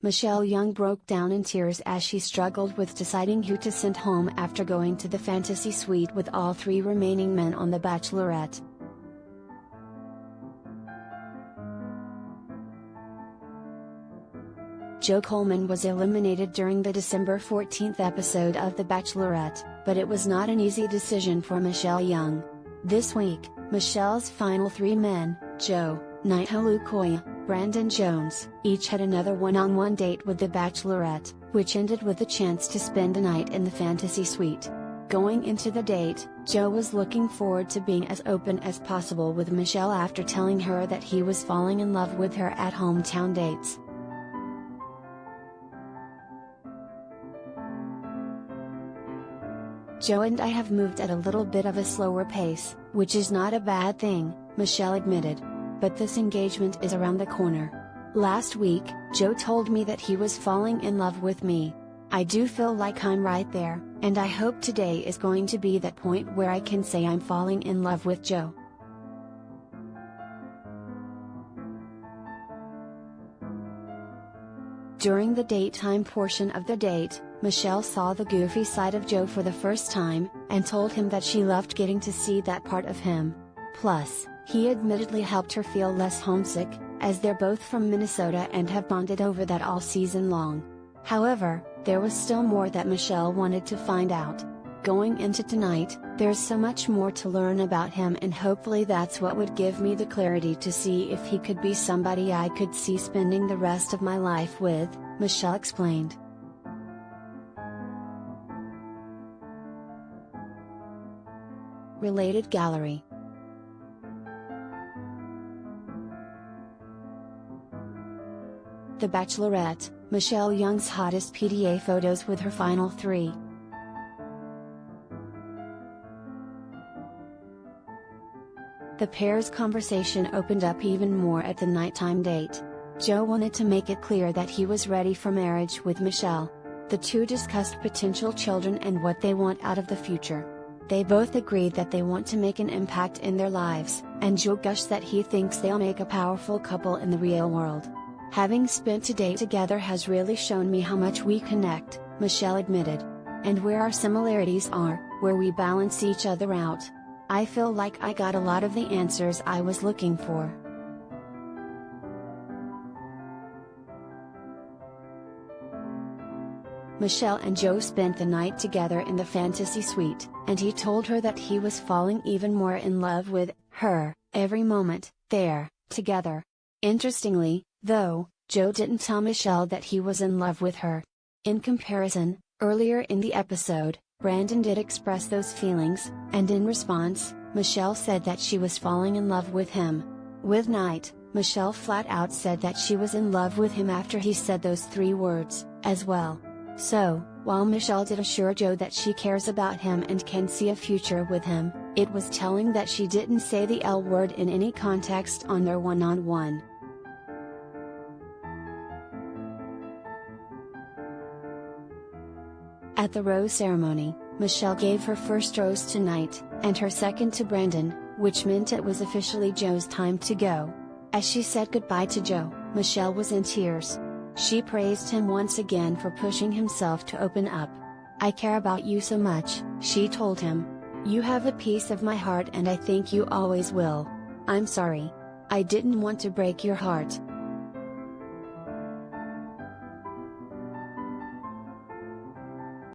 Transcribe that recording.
Michelle Young broke down in tears as she struggled with deciding who to send home after going to the fantasy suite with all 3 remaining men on The Bachelorette. Joe Coleman was eliminated during the December 14th episode of The Bachelorette, but it was not an easy decision for Michelle Young. This week, Michelle's final 3 men, Joe, Nayte Olukoya, Brandon Jones, each had another one-on-one date with The Bachelorette, which ended with a chance to spend the night in the fantasy suite. Going into the date, Joe was looking forward to being as open as possible with Michelle after telling her that he was falling in love with her at hometown dates. "Joe and I have moved at a little bit of a slower pace, which is not a bad thing," Michelle admitted. "But this engagement is around the corner. Last week, Joe told me that he was falling in love with me. I do feel like I'm right there, and I hope today is going to be that point where I can say I'm falling in love with Joe." During the daytime portion of the date, Michelle saw the goofy side of Joe for the first time, and told him that she loved getting to see that part of him. Plus, he admittedly helped her feel less homesick, as they're both from Minnesota and have bonded over that all season long. However, there was still more that Michelle wanted to find out. Going into tonight, there's so much more to learn about him, and hopefully that's what would give me the clarity to see if he could be somebody I could see spending the rest of my life with, Michelle explained. Related gallery. The Bachelorette, Michelle Young's hottest PDA photos with her final 3. The pair's conversation opened up even more at the nighttime date. Joe wanted to make it clear that he was ready for marriage with Michelle. The two discussed potential children and what they want out of the future. They both agreed that they want to make an impact in their lives, and Joe gushed that he thinks they'll make a powerful couple in the real world. "Having spent a day together has really shown me how much we connect," Michelle admitted. "And where our similarities are, where we balance each other out. I feel like I got a lot of the answers I was looking for." Michelle and Joe spent the night together in the fantasy suite, and he told her that he was falling even more in love with her every moment there, together. Interestingly, though, Joe didn't tell Michelle that he was in love with her. In comparison, earlier in the episode, Brandon did express those feelings, and in response, Michelle said that she was falling in love with him. With Nayte, Michelle flat out said that she was in love with him after he said those 3 words, as well. So, while Michelle did assure Joe that she cares about him and can see a future with him, it was telling that she didn't say the L word in any context on their one-on-one. At the rose ceremony, Michelle gave her first rose to Nayte, and her second to Brandon, which meant it was officially Joe's time to go. As she said goodbye to Joe, Michelle was in tears. She praised him once again for pushing himself to open up. "I care about you so much," she told him. "You have a piece of my heart and I think you always will. I'm sorry. I didn't want to break your heart."